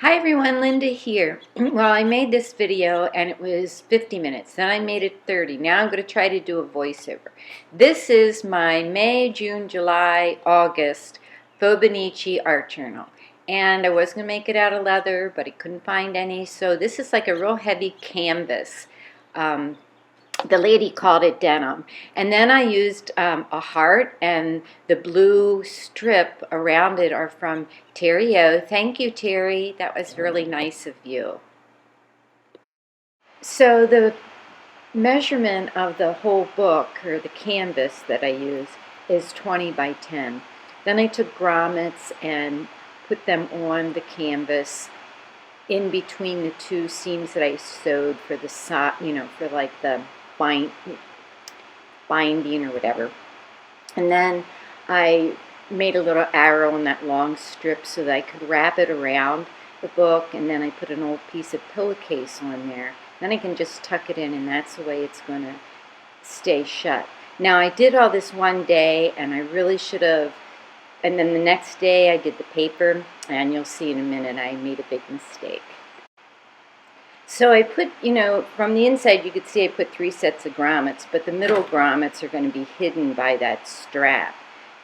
Hi everyone, Linda here. Well, I made this video and it was 50 minutes. Then I made it 30. Now I'm going to try to do a voiceover. This is my May, June, July, August Fauxbonichi art journal. And I was going to make it out of leather, but I couldn't find any. So this is like a real heavy canvas. The lady called it denim. And then I used a heart, and the blue strip around it are from Terry O. Thank you, Terry. That was really nice of you. So the measurement of the whole book, or the canvas that I use, is 20 by 10. Then I took grommets and put them on the canvas in between the two seams that I sewed for the for like the binding or whatever. And then I made a little arrow in that long strip so that I could wrap it around the book, and then I put an old piece of pillowcase on there. Then I can just tuck it in, and that's the way it's going to stay shut. Now I did all this one day, and I really should have, and then the next day I did the paper, and you'll see in a minute I made a big mistake. So I put, from the inside you could see I put 3 sets of grommets, but the middle grommets are going to be hidden by that strap.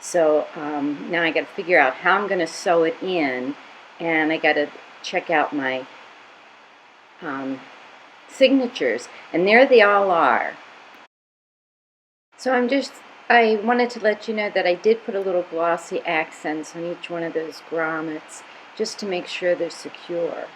So now I got to figure out how I'm going to sew it in, and I got to check out my signatures, and there they all are. So I wanted to let you know that I did put a little glossy accents on each one of those grommets just to make sure they're secure.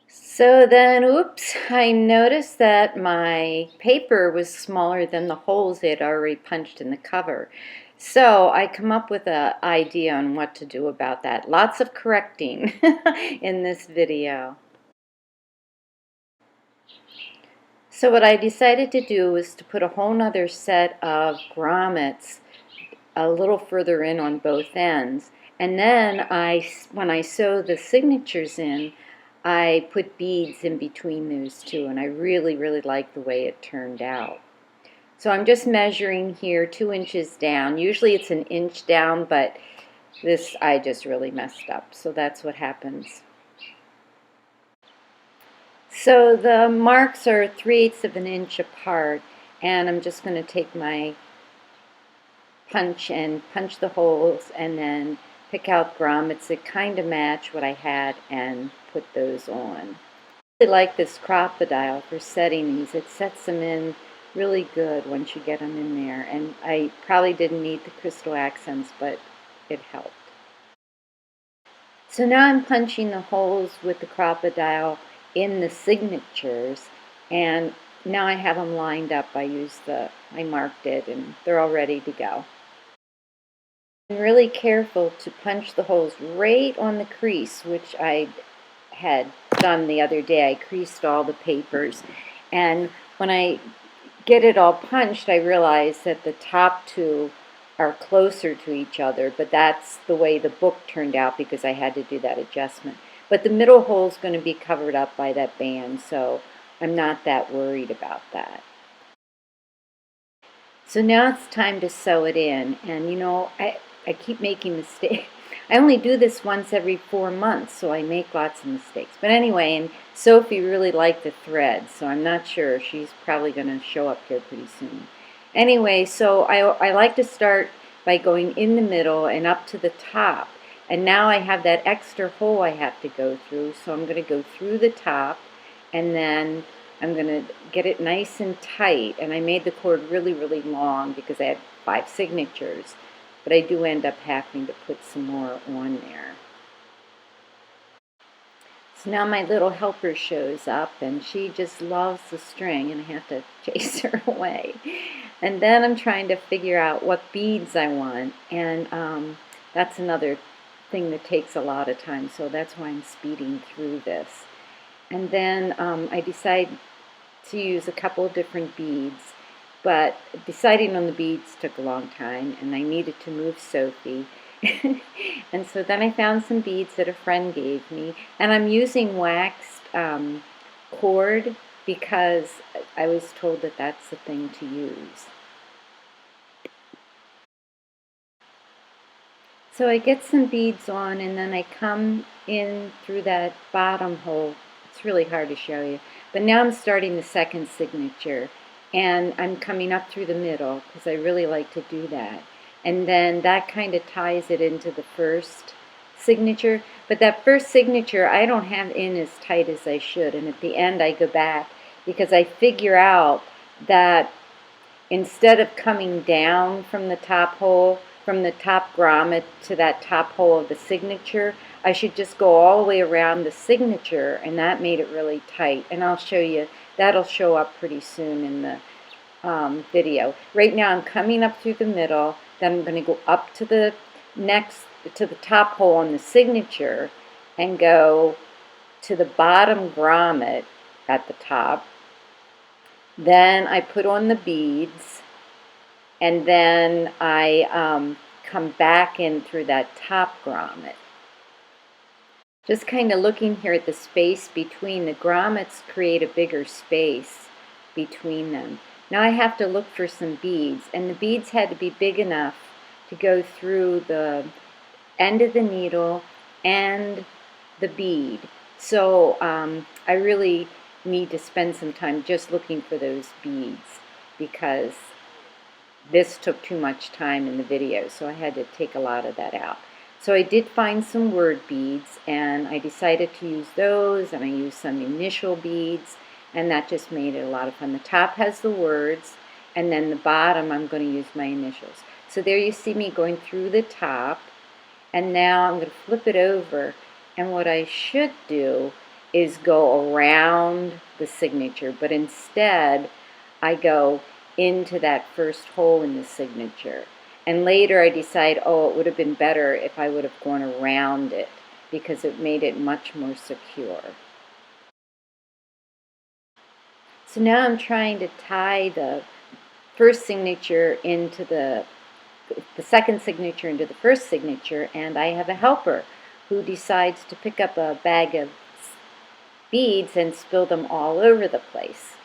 So then, oops, I noticed that my paper was smaller than the holes they had already punched in the cover. So I come up with an idea on what to do about that. Lots of correcting in this video. So what I decided to do was to put a whole nother set of grommets a little further in on both ends. And then when I sew the signatures in, I put beads in between those two, and I really, really like the way it turned out. So I'm just measuring here 2 inches down. Usually it's an inch down, but this I just really messed up. So that's what happens. So the marks are 3/8 of an inch apart, and I'm just going to take my punch and punch the holes, and then pick out grommets that kind of match what I had and put those on. I really like this crocodile for setting these. It sets them in really good once you get them in there, and I probably didn't need the crystal accents, but it helped. So now I'm punching the holes with the crocodile in the signatures, and now I have them lined up. I marked it, and they're all ready to go. I'm really careful to punch the holes right on the crease, which I had done the other day. I creased all the papers, and when I get it all punched, I realize that the top two are closer to each other, but that's the way the book turned out because I had to do that adjustment. But the middle hole is going to be covered up by that band, so I'm not that worried about that. So now it's time to sew it in, and I keep making mistakes. I only do this once every 4 months, so I make lots of mistakes. But anyway, and Sophie really liked the thread, so I'm not sure. She's probably going to show up here pretty soon. Anyway, so I like to start by going in the middle and up to the top. And now I have that extra hole I have to go through, so I'm going to go through the top, and then I'm going to get it nice and tight. And I made the cord really, really long because I had 5 signatures. But I do end up having to put some more on there. So now my little helper shows up, and she just loves the string, and I have to chase her away. And then I'm trying to figure out what beads I want, and that's another thing that takes a lot of time, so that's why I'm speeding through this. And then I decide to use a couple of different beads. But deciding on the beads took a long time, and I needed to move Sophie. And so then I found some beads that a friend gave me, and I'm using waxed cord because I was told that that's the thing to use. So I get some beads on, and then I come in through that bottom hole. It's really hard to show you. But now I'm starting the second signature, and I'm coming up through the middle because I really like to do that. And then that kind of ties it into the first signature. But that first signature I don't have in as tight as I should. And at the end I go back because I figure out that instead of coming down from the top hole, from the top grommet to that top hole of the signature, I should just go all the way around the signature, and that made it really tight. And I'll show you, that'll show up pretty soon in the video. Right now I'm coming up through the middle, then I'm going to go up to the top hole on the signature and go to the bottom grommet at the top. Then I put on the beads, and then I come back in through that top grommet. Just kind of looking here at the space between the grommets, create a bigger space between them. Now I have to look for some beads, and the beads had to be big enough to go through the end of the needle and the bead. So I really need to spend some time just looking for those beads because this took too much time in the video, so I had to take a lot of that out. So I did find some word beads, and I decided to use those, and I used some initial beads, and that just made it a lot of fun. The top has the words, and then the bottom I'm going to use my initials. So there you see me going through the top, and now I'm going to flip it over, and what I should do is go around the signature, but instead I go into that first hole in the signature. And later I decide, oh, it would have been better if I would have gone around it because it made it much more secure. So now I'm trying to tie the first signature into the second signature into the first signature, and I have a helper who decides to pick up a bag of beads and spill them all over the place.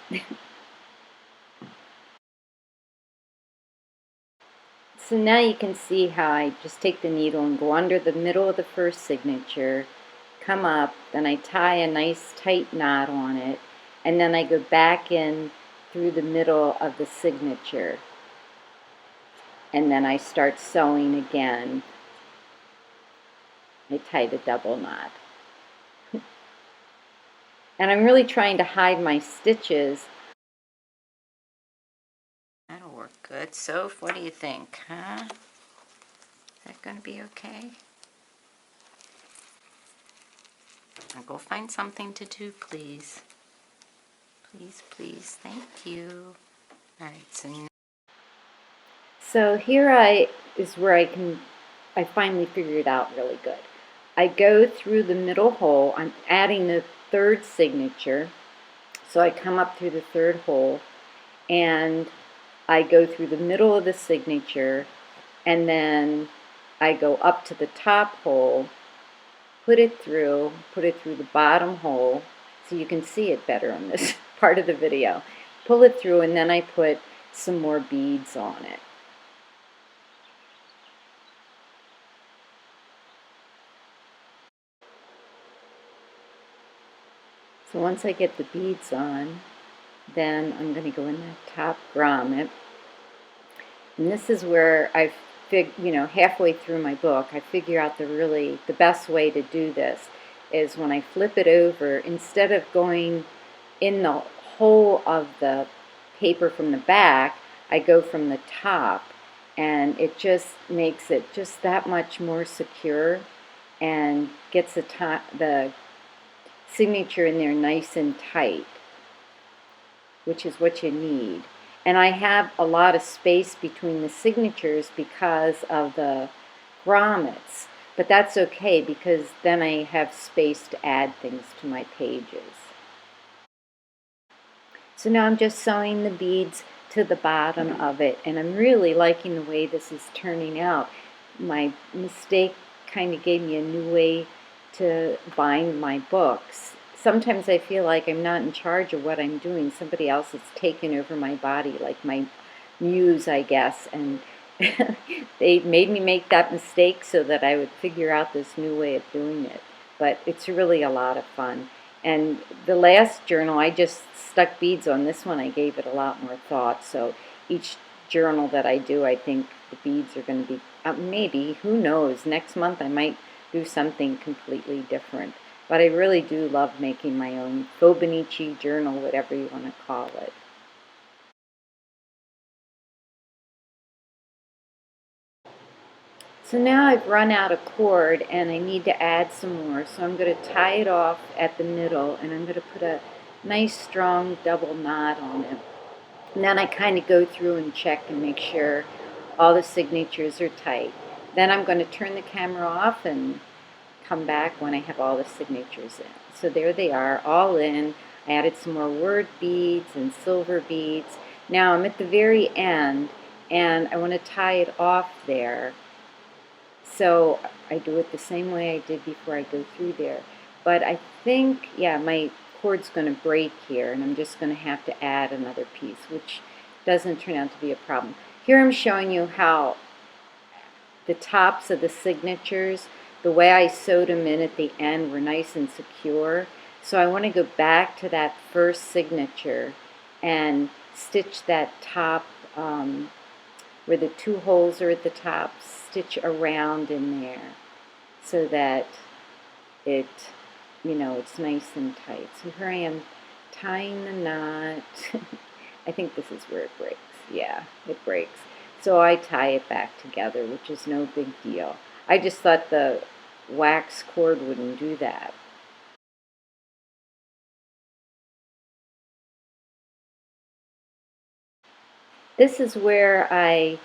So now you can see how I just take the needle and go under the middle of the first signature, come up, then I tie a nice tight knot on it, and then I go back in through the middle of the signature. And then I start sewing again. I tie the double knot. And I'm really trying to hide my stitches. That'll work good. Soph, what do you think, huh? Is that going to be okay? I'll go find something to do, please. Please, please, thank you. All right, so here is where I finally figured it out really good. I go through the middle hole. I'm adding the third signature. So I come up through the third hole, and I go through the middle of the signature, and then I go up to the top hole, put it through the bottom hole, so you can see it better on this part of the video. Pull it through, and then I put some more beads on it. So once I get the beads on, then I'm going to go in the top grommet. And this is where halfway through my book, I figure out the best way to do this is when I flip it over, instead of going in the hole of the paper from the back, I go from the top, and it just makes it just that much more secure and gets the signature in there nice and tight, which is what you need. And I have a lot of space between the signatures because of the grommets, but that's okay because then I have space to add things to my pages. So now I'm just sewing the beads to the bottom of it, and I'm really liking the way this is turning out. My mistake kind of gave me a new way to bind my books. Sometimes I feel like I'm not in charge of what I'm doing. Somebody else has taken over my body, like my muse, I guess, and they made me make that mistake so that I would figure out this new way of doing it. But it's really a lot of fun. And the last journal, I just stuck beads on. This one, I gave it a lot more thought. So each journal that I do, I think the beads are going to be, maybe, who knows, next month I might do something completely different. But I really do love making my own Fauxbonichi journal, whatever you want to call it. So now I've run out of cord and I need to add some more. So I'm going to tie it off at the middle and I'm going to put a nice strong double knot on it. And then I kind of go through and check and make sure all the signatures are tight. Then I'm going to turn the camera off and come back when I have all the signatures in. So there they are, all in. I added some more word beads and silver beads. Now I'm at the very end and I want to tie it off there. So I do it the same way I did before I go through there. But I think, yeah, my cord's going to break here, and I'm just going to have to add another piece, which doesn't turn out to be a problem. Here I'm showing you how the tops of the signatures, the way I sewed them in at the end, were nice and secure. So I want to go back to that first signature and stitch that top where the two holes are at the top, stitch around in there so that it, it's nice and tight. So here I am tying the knot. I think this is where it breaks. Yeah, it breaks. So I tie it back together, which is no big deal. I just thought the wax cord wouldn't do that. This is where I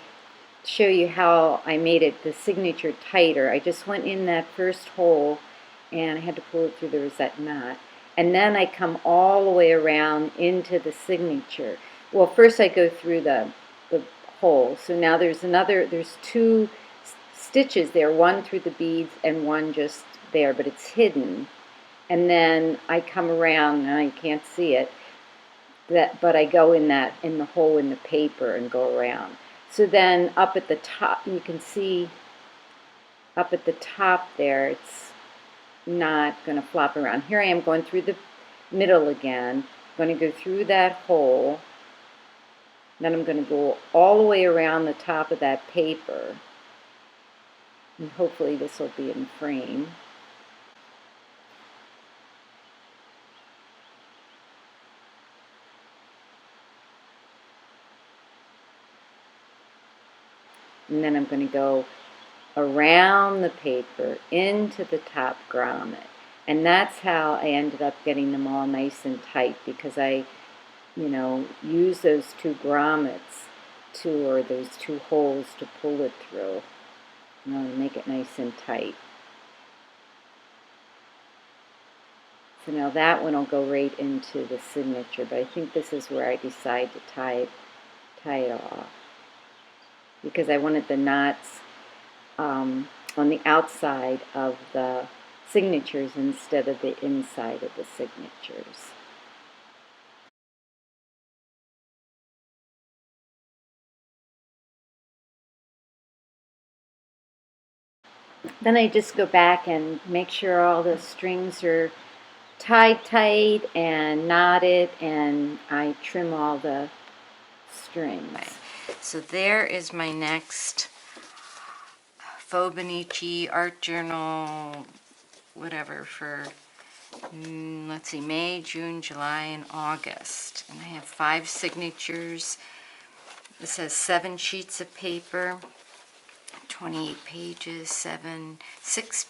show you how I made it the signature tighter. I just went in that first hole and I had to pull it through the rosette knot. And then I come all the way around into the signature. Well, first I go through the hole. So now there's two stitches there, one through the beads and one just there, but it's hidden. And then I come around and I can't see it, but I go in the hole in the paper and go around. So then up at the top, you can see up at the top there, it's not going to flop around. Here I am going through the middle again. I'm going to go through that hole. Then I'm going to go all the way around the top of that paper. And hopefully this will be in frame. And then I'm going to go around the paper into the top grommet. And that's how I ended up getting them all nice and tight, because I, use those two grommets or those two holes to pull it through. Make it nice and tight. So now that one will go right into the signature, but I think this is where I decide to tie it off, because I wanted the knots on the outside of the signatures instead of the inside of the signatures. Then I just go back and make sure all the strings are tied tight and knotted, and I trim all the strings. So there is my next Fauxbonichi art journal, whatever, for let's see, May, June, July, and August. And I have 5 signatures. This has 7 sheets of paper, 28 pages, 6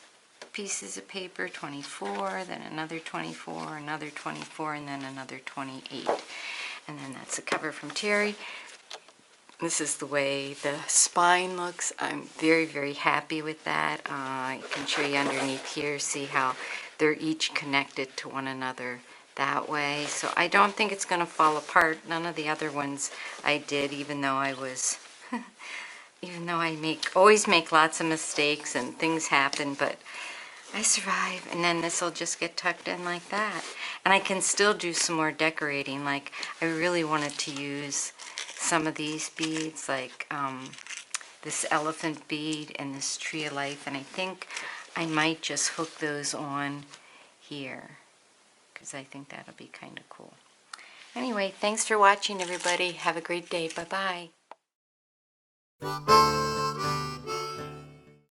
pieces of paper, 24, then another 24, another 24, and then another 28. And then that's the cover from Terry. This is the way the spine looks. I'm very, very happy with that. I can show you underneath here, see how they're each connected to one another that way. So I don't think it's going to fall apart. None of the other ones I did, even though I was, even though I always make lots of mistakes and things happen, but I survive. And then this will just get tucked in like that. And I can still do some more decorating. Like, I really wanted to use some of these beads, like this elephant bead and this tree of life, and I think I might just hook those on here because I think that'll be kind of cool. Anyway, thanks for watching, everybody. Have a great day. Bye-bye.